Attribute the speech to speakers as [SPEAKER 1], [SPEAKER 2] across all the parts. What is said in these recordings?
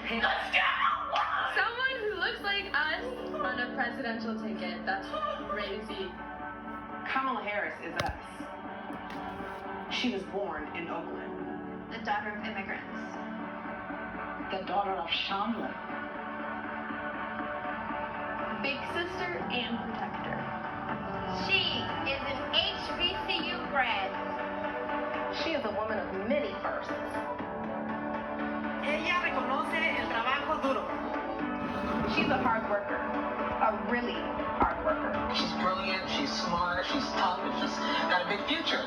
[SPEAKER 1] Someone who looks like us on a presidential ticket. That's crazy.
[SPEAKER 2] Kamala Harris is us. She was born in Oakland.
[SPEAKER 1] The daughter of immigrants.
[SPEAKER 3] The daughter of Shamla.
[SPEAKER 1] Big sister and protector.
[SPEAKER 4] She is an HBCU grad.
[SPEAKER 2] She is a woman of many firsts.
[SPEAKER 5] Ella reconoce el trabajo duro.
[SPEAKER 2] She's a hard worker, a really hard worker.
[SPEAKER 3] She's brilliant, she's smart, she's tough, and she's got a big future.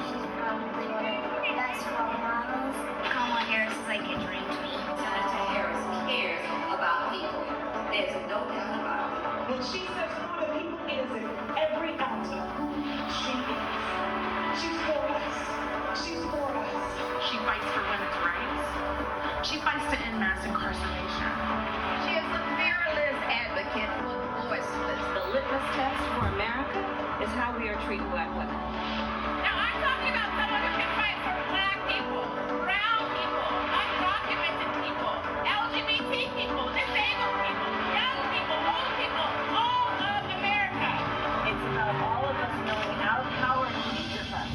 [SPEAKER 4] She's probably one of the best role models. Kamala Harris is like a dream to me.
[SPEAKER 6] Senator Harris cares about people. There's no doubt about it.
[SPEAKER 5] When she says for the people, it is in every ounce of who she is. She's for us. She's for us.
[SPEAKER 7] She fights for women's rights. She fights to end mass incarceration.
[SPEAKER 4] She is a fearless advocate for the voiceless.
[SPEAKER 8] The litmus test for America is how we are treating black women.
[SPEAKER 4] Now I'm talking about someone who can fight for black people, brown people, undocumented people, LGBT people, disabled people, young people, old people, all of America.
[SPEAKER 8] It's about all of us knowing our power teaches us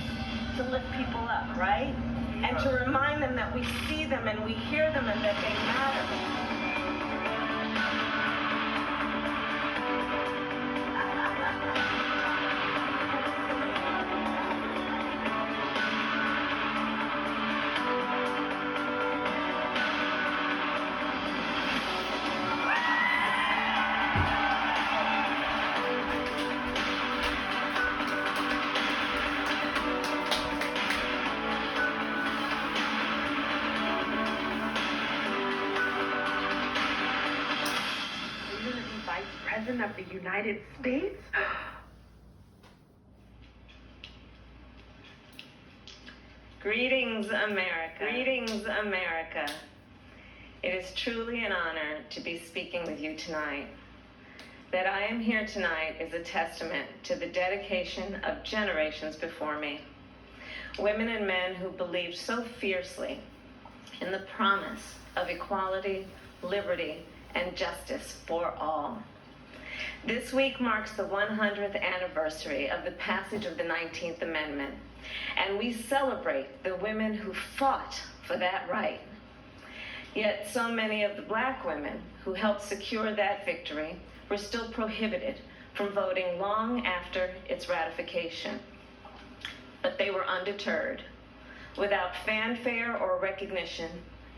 [SPEAKER 8] to lift people up, right? And to remind them that we see them and we hear them and that they matter.
[SPEAKER 5] President of the United States?
[SPEAKER 8] Greetings, America. Greetings, America. It is truly an honor to be speaking with you tonight. That I am here tonight is a testament to the dedication of generations before me. Women and men who believed so fiercely in the promise of equality, liberty, and justice for all. This week marks the 100th anniversary of the passage of the 19th Amendment, and we celebrate the women who fought for that right. Yet so many of the black women who helped secure that victory were still prohibited from voting long after its ratification. But they were undeterred. Without fanfare or recognition,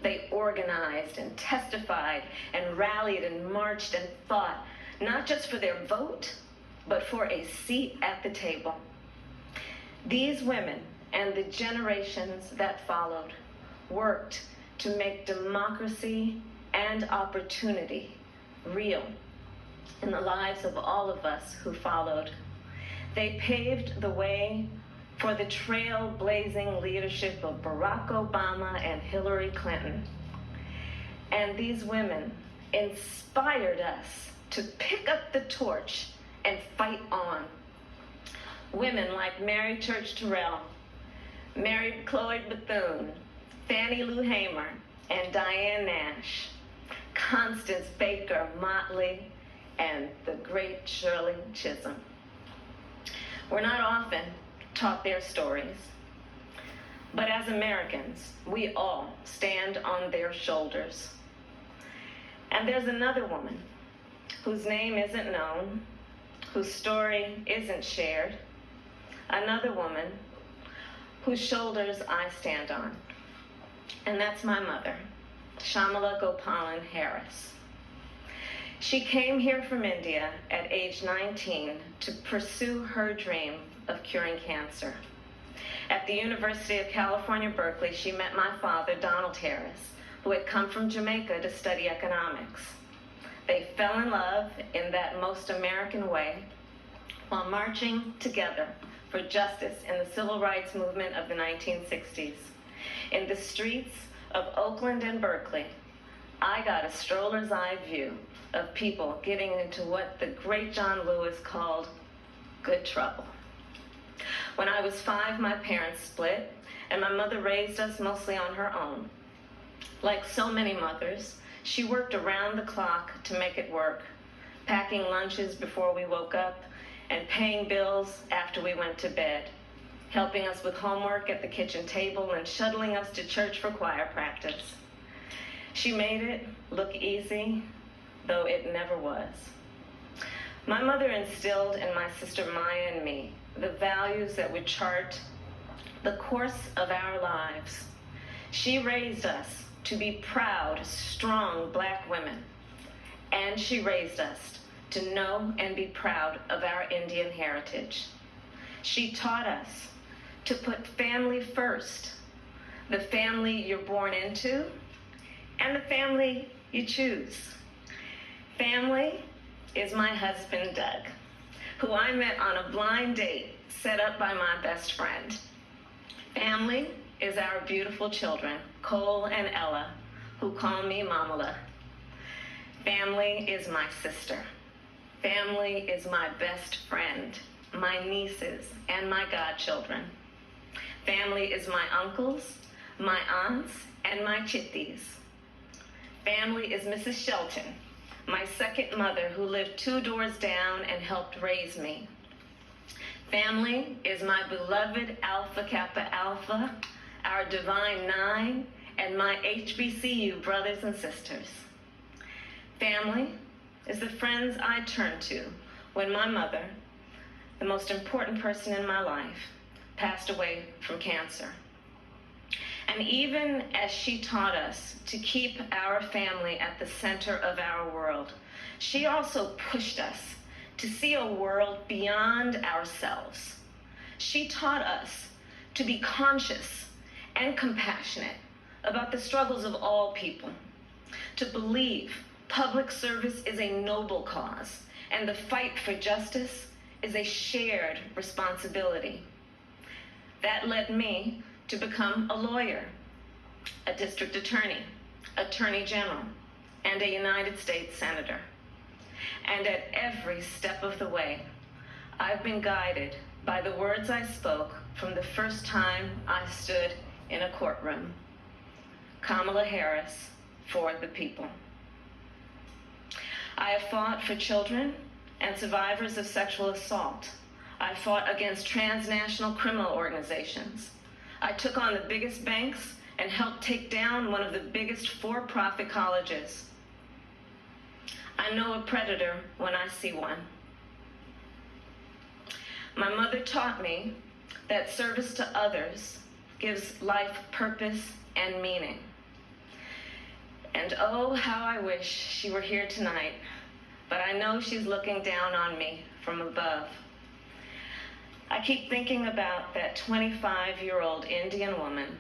[SPEAKER 8] they organized and testified and rallied and marched and fought, not just for their vote, but for a seat at the table. These women and the generations that followed worked to make democracy and opportunity real in the lives of all of us who followed. They paved the way for the trailblazing leadership of Barack Obama and Hillary Clinton. And these women inspired us to pick up the torch and fight on. Women like Mary Church Terrell, Mary Chloe Bethune, Fannie Lou Hamer, and Diane Nash, Constance Baker Motley, and the great Shirley Chisholm. We're not often taught their stories, but as Americans, we all stand on their shoulders. And there's another woman whose name isn't known, whose story isn't shared, another woman whose shoulders I stand on. And that's my mother, Kamala Gopalan Harris. She came here from India at age 19 to pursue her dream of curing cancer. At the University of California, Berkeley, she met my father, Donald Harris, who had come from Jamaica to study economics. They fell in love in that most American way while marching together for justice in the civil rights movement of the 1960s. In the streets of Oakland and Berkeley, I got a stroller's eye view of people getting into what the great John Lewis called good trouble. When I was 5, my parents split, and my mother raised us mostly on her own. Like so many mothers, She worked around the clock to make it work, packing lunches before we woke up and paying bills after we went to bed, helping us with homework at the kitchen table and shuttling us to church for choir practice. She made it look easy, though it never was. My mother instilled in my sister Maya and me the values that would chart the course of our lives. She raised us to be proud, strong Black women, and she raised us to know and be proud of our Indian heritage. She taught us to put family first, the family you're born into and the family you choose. Family is my husband, Doug, who I met on a blind date set up by my best friend. Family is our beautiful children, Cole and Ella, who call me Kamala. Family is my sister. Family is my best friend, my nieces, and my godchildren. Family is my uncles, my aunts, and my chitties. Family is Mrs. Shelton, my second mother who lived 2 doors down and helped raise me. Family is my beloved Alpha Kappa Alpha, our Divine Nine, and my HBCU brothers and sisters. Family is the friends I turn to when my mother, the most important person in my life, passed away from cancer. And even as she taught us to keep our family at the center of our world, she also pushed us to see a world beyond ourselves. She taught us to be conscious and compassionate about the struggles of all people, to believe public service is a noble cause and the fight for justice is a shared responsibility. That led me to become a lawyer, a district attorney, attorney general, and a United States senator. And at every step of the way, I've been guided by the words I spoke from the first time I stood in a courtroom. Kamala Harris, for the people. I have fought for children and survivors of sexual assault. I fought against transnational criminal organizations. I took on the biggest banks and helped take down one of the biggest for-profit colleges. I know a predator when I see one. My mother taught me that service to others gives life purpose and meaning. And oh, how I wish she were here tonight, but I know she's looking down on me from above. I keep thinking about that 25-year-old Indian woman,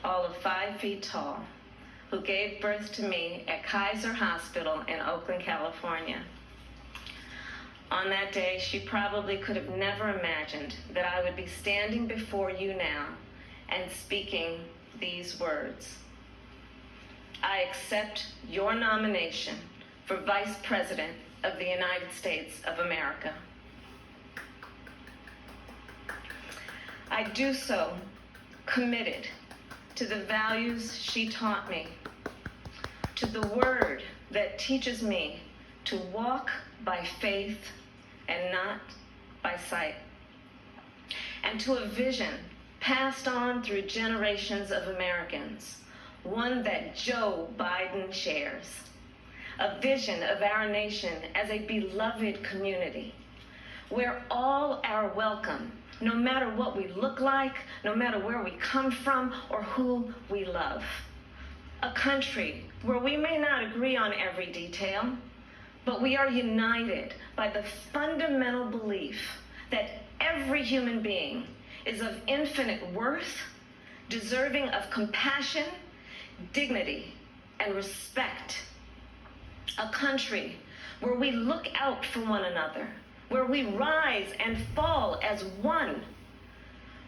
[SPEAKER 8] all of 5 feet tall, who gave birth to me at Kaiser Hospital in Oakland, California. On that day, she probably could have never imagined that I would be standing before you now and speaking these words. I accept your nomination for Vice President of the United States of America. I do so committed to the values she taught me, to the word that teaches me to walk by faith and not by sight, and to a vision passed on through generations of Americans, one that Joe Biden shares, a vision of our nation as a beloved community, where all are welcome, no matter what we look like, no matter where we come from, or who we love. A country where we may not agree on every detail, but we are united by the fundamental belief that every human being is of infinite worth, deserving of compassion, dignity, and respect. A country where we look out for one another, where we rise and fall as one,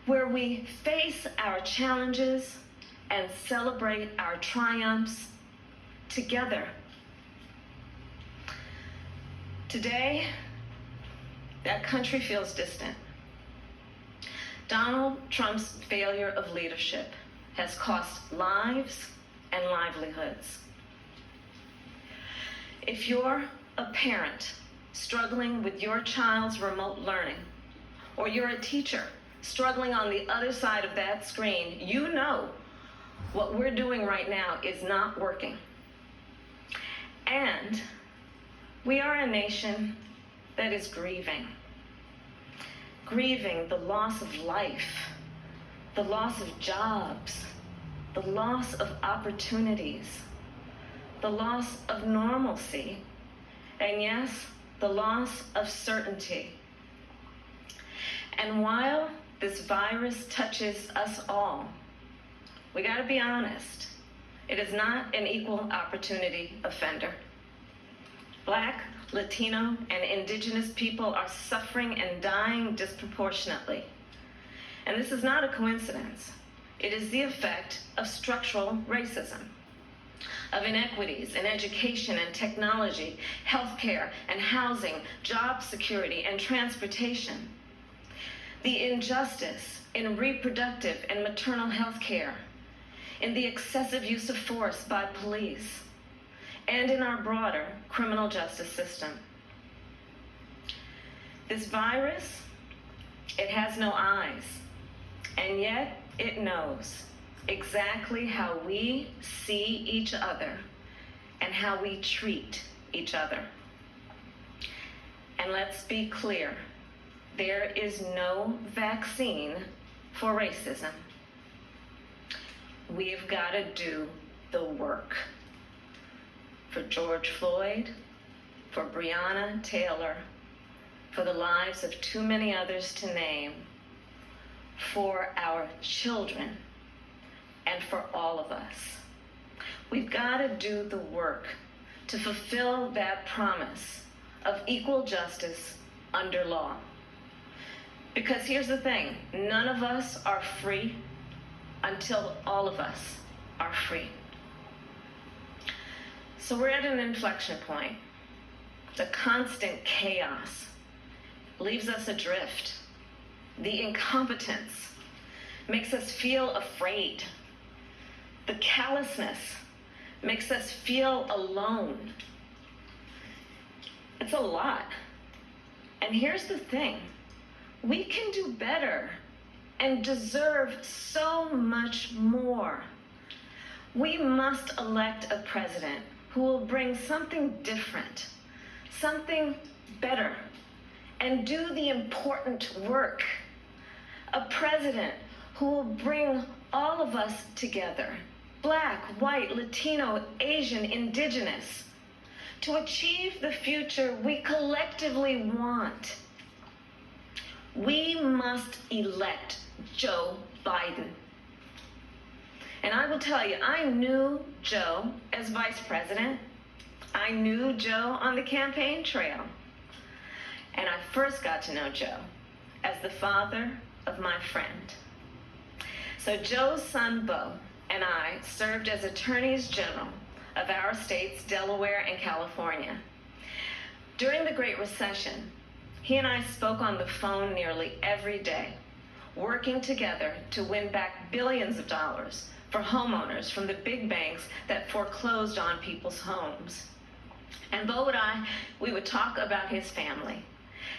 [SPEAKER 8] where we face our challenges and celebrate our triumphs together. Today, that country feels distant. Donald Trump's failure of leadership has cost lives and livelihoods. If you're a parent struggling with your child's remote learning, or you're a teacher struggling on the other side of that screen, you know what we're doing right now is not working. And we are a nation that is grieving the loss of life, the loss of jobs, the loss of opportunities, the loss of normalcy, and yes, the loss of certainty. And while this virus touches us all, we gotta be honest, it is not an equal opportunity offender. Black, Latino, and Indigenous people are suffering and dying disproportionately. And this is not a coincidence. It is the effect of structural racism, of inequities in education and technology, healthcare and housing, job security and transportation, the injustice in reproductive and maternal health care, in the excessive use of force by police, and in our broader criminal justice system. This virus, it has no eyes, and yet it knows exactly how we see each other and how we treat each other. And let's be clear, there is no vaccine for racism. We've got to do the work. For George Floyd, for Breonna Taylor, for the lives of too many others to name, for our children, and for all of us. We've got to do the work to fulfill that promise of equal justice under law. Because here's the thing, none of us are free until all of us are free. So we're at an inflection point. The constant chaos leaves us adrift. The incompetence makes us feel afraid. The callousness makes us feel alone. It's a lot. And here's the thing, we can do better and deserve so much more. We must elect a president who will bring something different, something better, and do the important work. A president who will bring all of us together, Black, white, Latino, Asian, Indigenous, to achieve the future we collectively want. We must elect Joe Biden. And I will tell you, I knew Joe as vice president. I knew Joe on the campaign trail. And I first got to know Joe as the father of my friend. So Joe's son, Bo, and I served as attorneys general of our states, Delaware and California. During the Great Recession, he and I spoke on the phone nearly every day, working together to win back billions of dollars for homeowners from the big banks that foreclosed on people's homes. And Bo and I, we would talk about his family,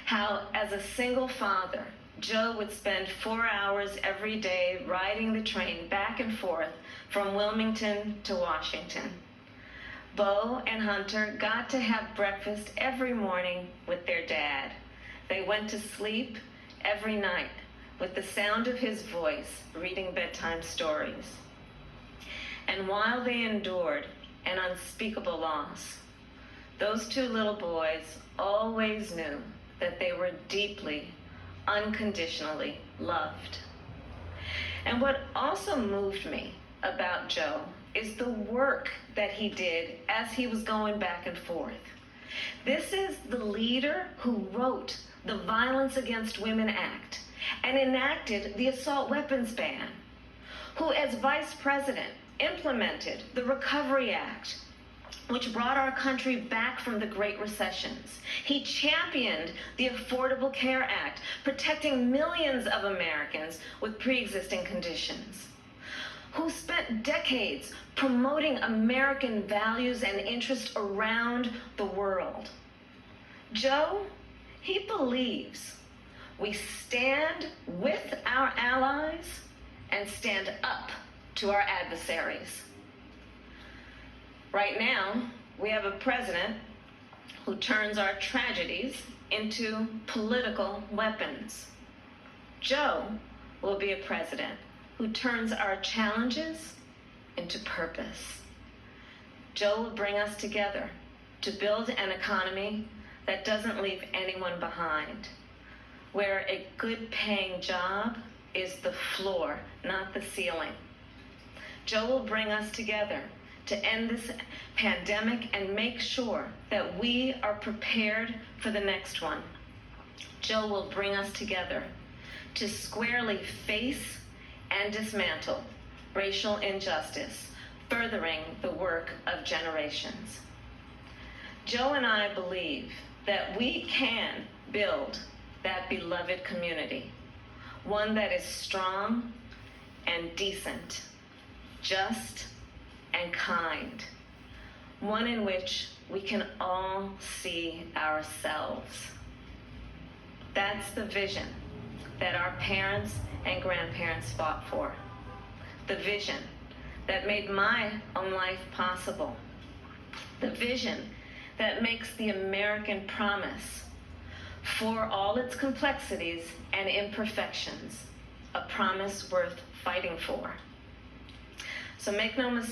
[SPEAKER 8] how as a single father, Joe would spend 4 hours every day riding the train back and forth from Wilmington to Washington. Bo and Hunter got to have breakfast every morning with their dad. They went to sleep every night with the sound of his voice reading bedtime stories. And while they endured an unspeakable loss, those two little boys always knew that they were deeply, unconditionally loved. And what also moved me about Joe is the work that he did as he was going back and forth. This is the leader who wrote the Violence Against Women Act and enacted the assault weapons ban, who as vice president implemented the Recovery Act, which brought our country back from the Great Recessions. He championed the Affordable Care Act, protecting millions of Americans with pre-existing conditions, who spent decades promoting American values and interests around the world. Joe, he believes we stand with our allies and stand up to our adversaries. Right now, we have a president who turns our tragedies into political weapons. Joe will be a president who turns our challenges into purpose. Joe will bring us together to build an economy that doesn't leave anyone behind, where a good-paying job is the floor, not the ceiling. Joe will bring us together to end this pandemic and make sure that we are prepared for the next one. Joe will bring us together to squarely face and dismantle racial injustice, furthering the work of generations. Joe and I believe that we can build that beloved community, one that is strong and decent, just and kind, one in which we can all see ourselves. That's the vision that our parents and grandparents fought for, the vision that made my own life possible, the vision that makes the American promise, for all its complexities and imperfections, a promise worth fighting for. So make no mistake,